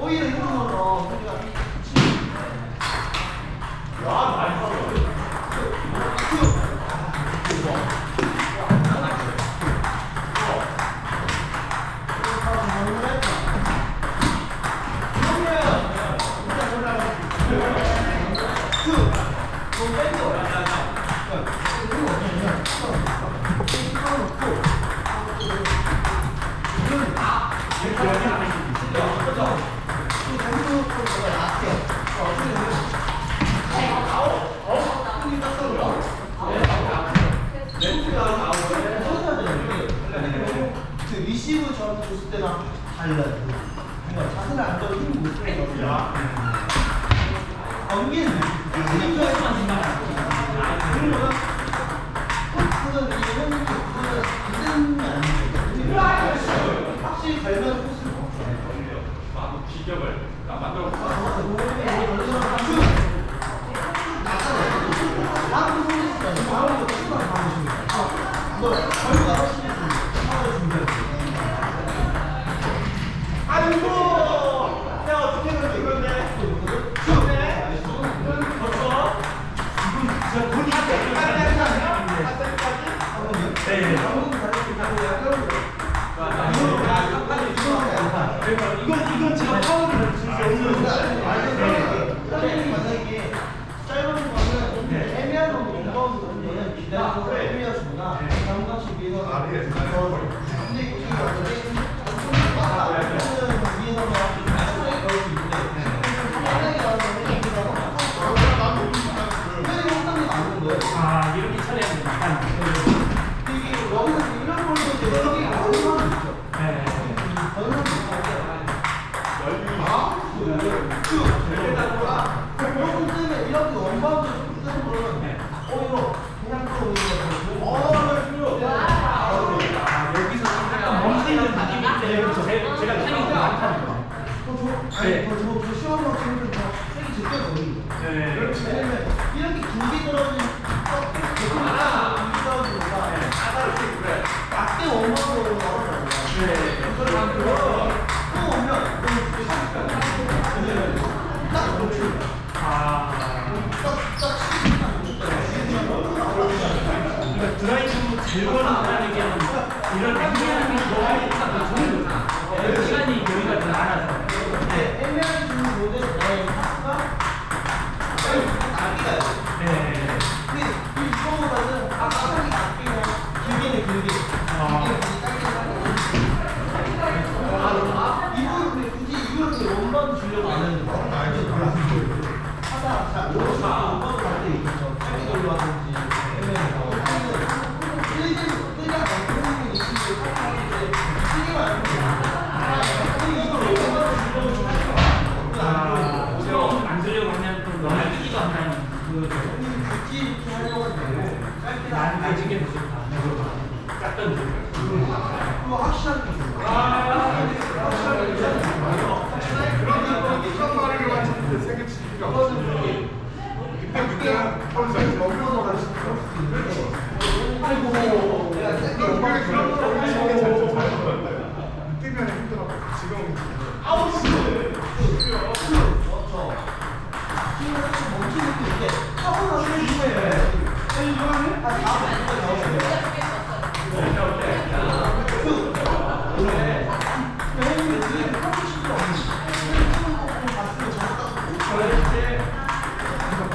오히려 이런 거는 우리가 많이 리시브 저한테 줬을 때랑 달라요. 자세를 안 잡고 힘을 못 쓰는 거거든요. 경기는 확실히 갈면 코스를 기적을 만들어. 아이고, 내가 어떻게 해서 이건데? 이건 제가 파워를 줄수 없는 만약에 짧은 거는 애매한 거 인바운드는 기다리고 애매하시구나. 감각시 위해서 근데 이게 이렇게 처리하면 약간 이게 여기서 이런 걸도 되게 어려움이 있죠. 이렇게 원바운드 쓰는 거는 오히려 그냥 여기서 멈추는 느낌인데 제가 타이밍이 많다는 거. 아니, 저 시험으로 치는 거 세게 제껴 넣는 거. 왜냐면 이렇게 길게 떨어진 낮게 원바운드로 나오잖아요. 또 오면 딱 놓쳐. 그러니까 드라이브 즐거운 사람에게 하는 이런 애매한 게 너무 좋은 거죠. 시간이 여기가 더 많아서. 애매하게 주는 모델은 파스가 낫기가요. 근데 이거보다는 아까하기 낫기가 길게는 길게. 이거는 근데 굳이 이거를 원바운드 주려고 안 하는 거. 하다 원바운드 할 때 있겠죠. 짧게 돌려하든지 애매한 거. 안 쓰려고 하면 또 너무 뛰기도 한다는 그거죠. 나중에 더 좋다. 깎던 그거 확실하게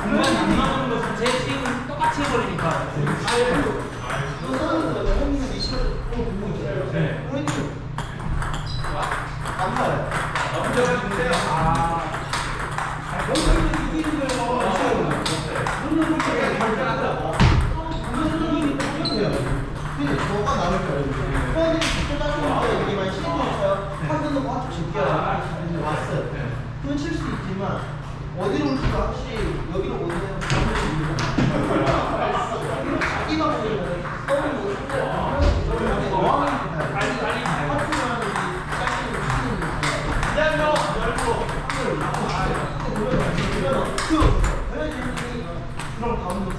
공간 안 나오는 것은 제 스윙 똑같이 해버리니까. 뭐가 나올 거예요. 후원이 직접 따지는데 이게 많이 시행돼 있어요. 한번도 확 제껴야 왔어요. 그건 칠 수 있지만 어디로 올지가 확실히 여기로 오는 방법이 있는 자기가 보면 떠오르는 거 상대로 빨리 그럼 다음으로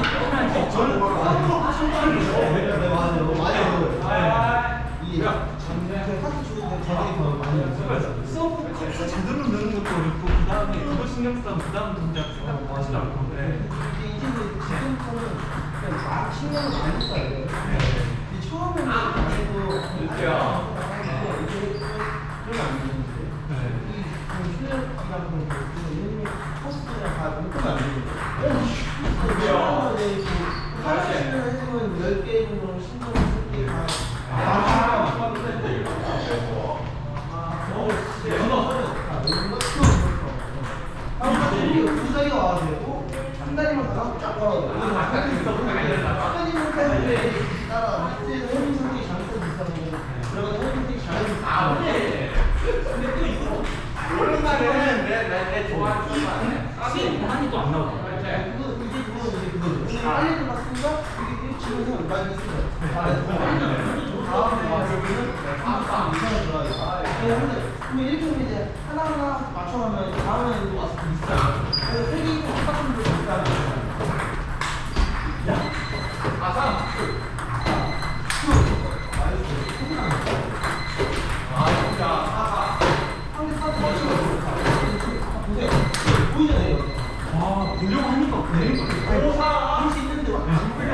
저는 네, 맞아요. 맞아요. 이게 카트 주고 가격이 더 많이 있어요. 서브 컵스 제대로 넣는 것도 어렵고 그 다음에 그거 신경 쓰다 그 다음 동작 생각하지도 않고 네. 이게 지금부터는 그냥 막 신경을 많이 써야 돼요. 이 처음에는 아무래도 이게 그러면 안 되는데 이 실력이랑 그런 거 예를 코스트랑 다 묶으면 안 되는데 처음에 이제 하나씩을 해주면 10개 정도 신경을 쓸게 다 부자기가 와야 되고 한 다리만 가서 쫙 걸어야 돼. 작가님은 때문에 따라 밑에서 현민 선생님이 잘못해서 비싸면 들어가서 현민 선생님이 잘해서 근데 또 이거 오랜만에 내 좋아하는 스윙 공간이 또 안 나오고 그거 이제 그거죠. 빨리 들어갔으니까 이게 치면서 많이 있어요. 다음에 와서는 이상을 들어가야 돼. 그러면 이렇게 하면 이제 하나하나 맞춰가면 다음에 또 와서 비싸요. 그래서 색이 좀 똑같은 데서 비싸요. 아 보려고 하니까 되는 거예요. 할수 있는데 안 풀려.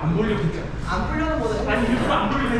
안 보려고 했죠. 안 풀려는 거는 아니 일부러 안 보려고